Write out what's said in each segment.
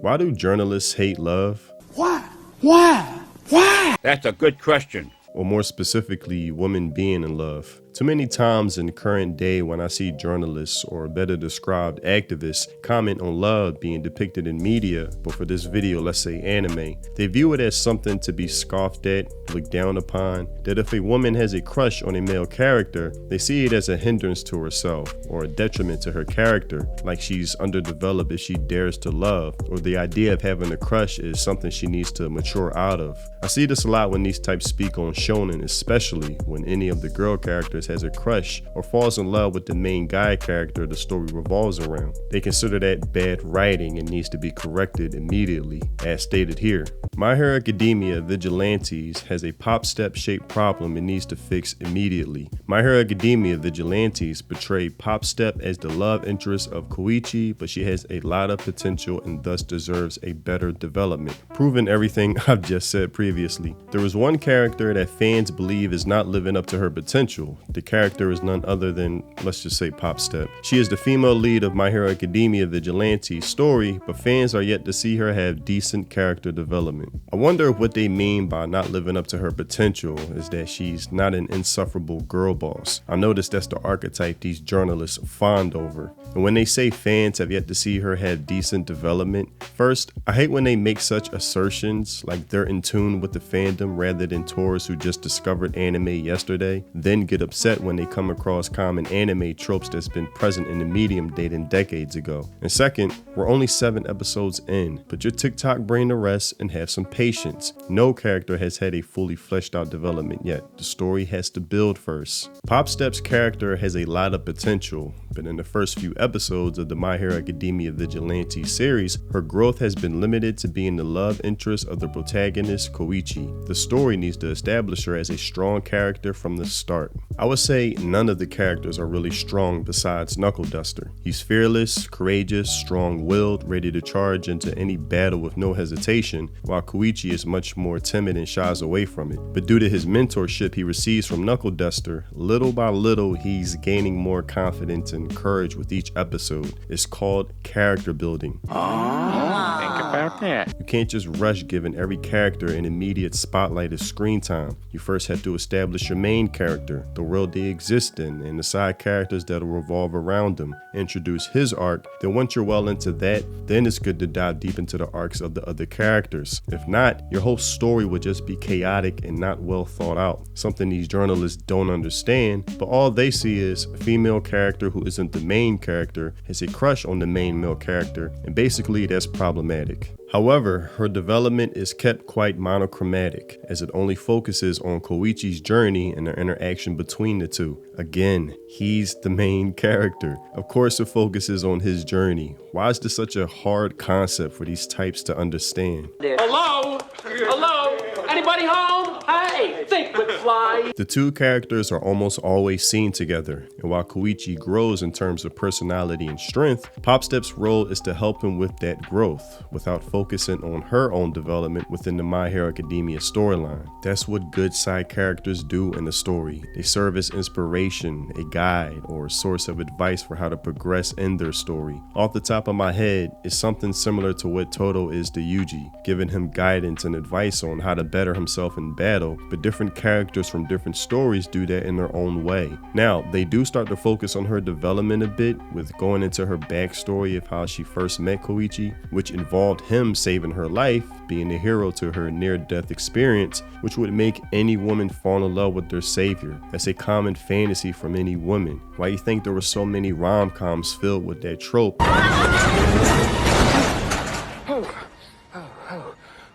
Why do journalists hate love? Why? Why? That's a good question. Or more specifically, women being in love. Too many times in the current day when I see journalists, or better described activists, comment on love being depicted in media, but for this video, let's say anime, they view it as something to be scoffed at, looked down upon, that if a woman has a crush on a male character, they see it as a hindrance to herself, or a detriment to her character, like she's underdeveloped if she dares to love, or the idea of having a crush is something she needs to mature out of. I see this a lot when these types speak on shonen, especially when any of the girl characters has a crush or falls in love with the main guy character the story revolves around. They consider that bad writing and needs to be corrected immediately, as stated here. My Hero Academia Vigilantes has a PopStep shaped problem it needs to fix immediately. My Hero Academia Vigilantes portray PopStep as the love interest of Koichi, but she has a lot of potential and thus deserves a better development, proving everything I've just said previously. There is one character that fans believe is not living up to her potential. The character is none other than, let's just say, PopStep. She is the female lead of My Hero Academia Vigilante's story, but fans are yet to see her have decent character development. I wonder if what they mean by not living up to her potential is that she's not an insufferable girl boss. I noticed that's the archetype these journalists fawn over. And when they say fans have yet to see her have decent development, first, I hate when they make such assertions like they're in tune with the fandom rather than tourists who just discovered anime yesterday, then get upset when they come across common anime tropes that's been present in the medium dating decades ago. And second, we're only 7 episodes in. Put your TikTok brain to rest and have some patience. No character has had a fully fleshed out development yet. The story has to build first. PopStep's character has a lot of potential, but in the first few episodes of the My Hero Academia Vigilante series, her growth has been limited to being the love interest of the protagonist Koichi. The story needs to establish her as a strong character from the start. I would say none of the characters are really strong besides Knuckle Duster. He's fearless, courageous, strong-willed, ready to charge into any battle with no hesitation, while Koichi is much more timid and shies away from it. But due to his mentorship he receives from Knuckle Duster, little by little he's gaining more confidence and courage with each episode. It's called character building. Think about that. You can't just rush giving every character an immediate spotlight of screen time. You first have to establish your main character, the world they exist in, and the side characters that'll revolve around them. Introduce his arc, then once you're well into that, then it's good to dive deep into the arcs of the other characters. If not, your whole story would just be chaotic and not well thought out. Something these journalists don't understand, but all they see is a female character who isn't the main character has a crush on the main male character, and basically that's problematic. However, her development is kept quite monochromatic, as it only focuses on Koichi's journey and the interaction between the two. Again, he's the main character. Of course it focuses on his journey. Why is this such a hard concept for these types to understand? Hello? Hello? Anybody home? Hey, think would fly. The two characters are almost always seen together, and while Koichi grows in terms of personality and strength, PopStep's role is to help him with that growth, without focusing on her own development within the My Hero Academia storyline. That's what good side characters do in a story. They serve as inspiration, a guide, or a source of advice for how to progress in their story. Off the top of my head, it's something similar to what Todo is to Yuji, giving him guidance and advice on how to better himself in battle, but different characters from different stories do that in their own way. Now, they do start to focus on her development a bit, with going into her backstory of how she first met Koichi, which involved him saving her life, being the hero to her near-death experience, which would make any woman fall in love with their savior. That's a common fantasy from any woman. Why do you think there were so many rom-coms filled with that trope?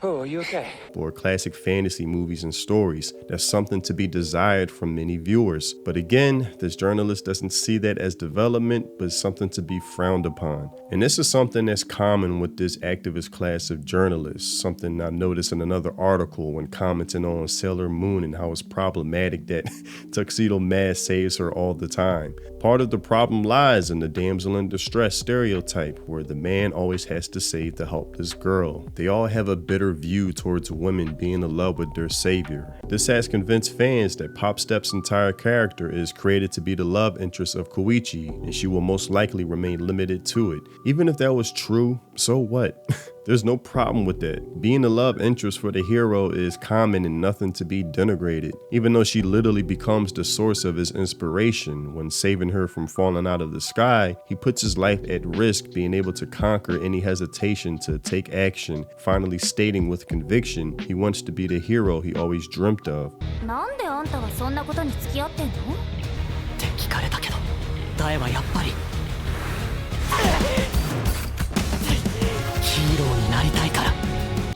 Oh, are you okay? Or classic fantasy movies and stories. That's something to be desired from many viewers. But again, this journalist doesn't see that as development, but something to be frowned upon. And this is something that's common with this activist class of journalists, something I noticed in another article when commenting on Sailor Moon and how it's problematic that Tuxedo Mask saves her all the time. Part of the problem lies in the damsel in distress stereotype, where the man always has to save the helpless girl. They all have a bitter view towards women being in love with their savior. This has convinced fans that PopStep's entire character is created to be the love interest of Koichi, and she will most likely remain limited to it. Even if that was true, so what? There's no problem with that. Being the love interest for the hero is common and nothing to be denigrated, even though she literally becomes the source of his inspiration. When saving her from falling out of the sky, he puts his life at risk, being able to conquer any hesitation to take action, finally stating with conviction he wants to be the hero he always dreamt of. なんであんたはそんなことに付き合ってんの？って聞かれたけど、答えはやっぱりヒーローになりたいから。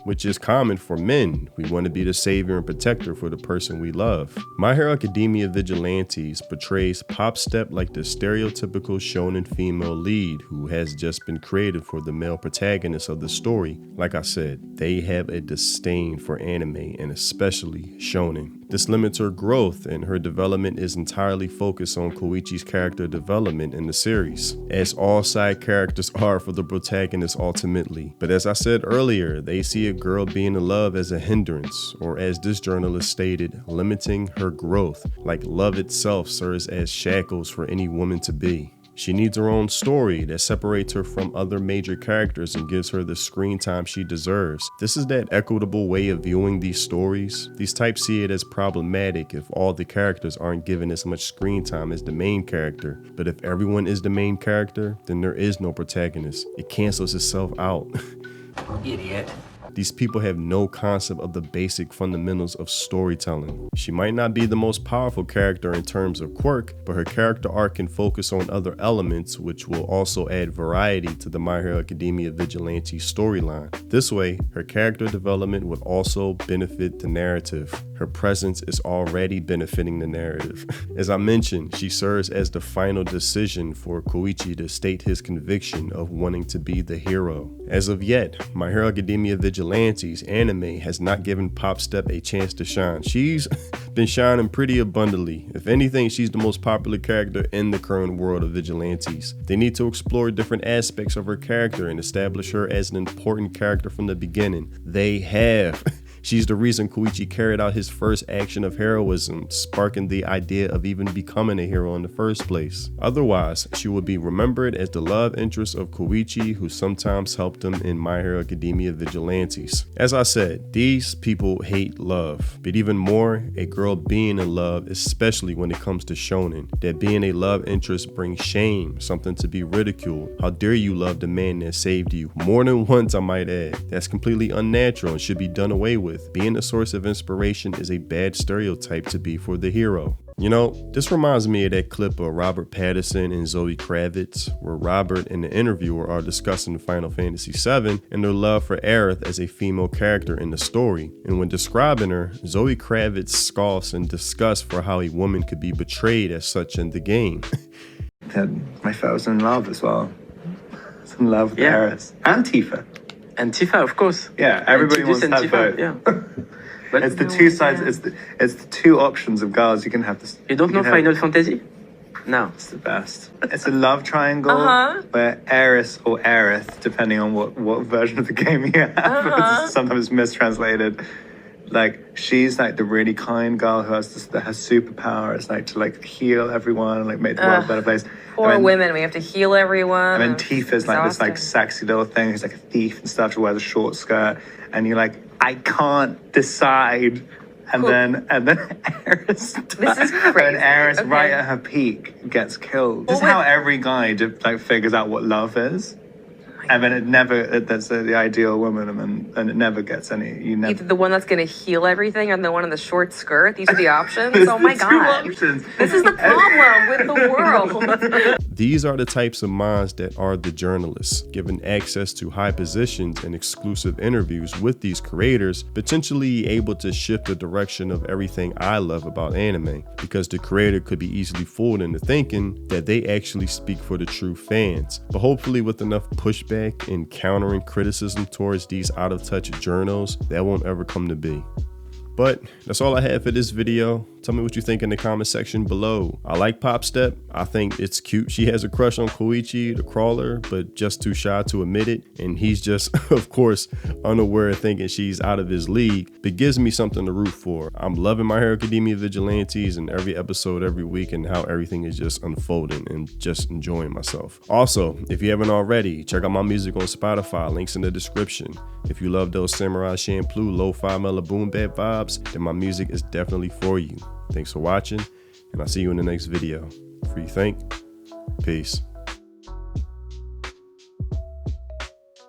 Which is common for men. We want to be the savior and protector for the person we love. My Hero Academia Vigilantes portrays PopStep like the stereotypical shonen female lead who has just been created for the male protagonist of the story. Like I said, they have a disdain for anime and especially shonen. This limits her growth, and her development is entirely focused on Koichi's character development in the series, as all side characters are for the protagonist ultimately. But as I said earlier, they see a girl being in love as a hindrance, or as this journalist stated, limiting her growth, like love itself serves as shackles for any woman to be. She needs her own story that separates her from other major characters and gives her the screen time she deserves. This is that equitable way of viewing these stories. These types see it as problematic if all the characters aren't given as much screen time as the main character. But if everyone is the main character, then there is no protagonist. It cancels itself out. Idiot. These people have no concept of the basic fundamentals of storytelling. She might not be the most powerful character in terms of quirk, but her character arc can focus on other elements, which will also add variety to the My Hero Academia Vigilante storyline. This way, her character development would also benefit the narrative. Her presence is already benefiting the narrative. As I mentioned, she serves as the final decision for Koichi to state his conviction of wanting to be the hero. As of yet, My Hero Academia Vigilantes anime has not given PopStep a chance to shine. She's been shining pretty abundantly. If anything, she's the most popular character in the current world of Vigilantes. They need to explore different aspects of her character and establish her as an important character from the beginning. They have. She's the reason Koichi carried out his first action of heroism, sparking the idea of even becoming a hero in the first place. Otherwise, she would be remembered as the love interest of Koichi, who sometimes helped him in My Hero Academia Vigilantes. As I said, these people hate love, but even more, a girl being in love, especially when it comes to shonen. That being a love interest brings shame, something to be ridiculed. How dare you love the man that saved you? More than once, I might add. That's completely unnatural and should be done away with. Being a source of inspiration is a bad stereotype to be for the hero. You know, this reminds me of that clip of Robert Pattinson and Zoe Kravitz, where Robert and the interviewer are discussing Final Fantasy VII and their love for Aerith as a female character in the story. And when describing her, Zoe Kravitz scoffs in disgust for how a woman could be betrayed as such in the game. I felt I was in love as well. I was in love with Aerith and Tifa. And Tifa, of course. Yeah, everybody wants to have Tifa, both. yeah. But it's the two sides. It's the two options of girls. You can have this. You don't know Final Fantasy? No. It's the best. It's a love triangle where Aerith or Aerith, depending on what version of the game you have, sometimes mistranslated. Like, she's like the really kind girl who has her superpower is like to like heal everyone and like make the world a better place. Poor women, we have to heal everyone. And then Tifa's like this like sexy little thing who's like a thief and stuff. She wears a short skirt, and you're like, I can't decide. And then Aerith, this is crazy. And Aerith right at her peak gets killed. This is how every guy like figures out what love is. And then that's the ideal woman, and it never gets any, Either the one that's going to heal everything or the one in the short skirt. These are the options. Oh my God. This is the problem with the world. These are the types of minds that are the journalists, given access to high positions and exclusive interviews with these creators, potentially able to shift the direction of everything I love about anime, because the creator could be easily fooled into thinking that they actually speak for the true fans. But hopefully with enough pushback and countering criticism towards these out-of-touch journals, that won't ever come to be. But that's all I have for this video. Tell me what you think in the comment section below. I like PopStep. I think it's cute. She has a crush on Koichi, the crawler, but just too shy to admit it. And he's just, of course, unaware, thinking she's out of his league, but gives me something to root for. I'm loving My Hero Academia Vigilantes and every episode every week and how everything is just unfolding and just enjoying myself. Also, if you haven't already, check out my music on Spotify, links in the description. If you love those samurai shampoo, lo-fi mellow boom bap vibes, then my music is definitely for you. Thanks for watching, and I'll see you in the next video. Free think. Peace.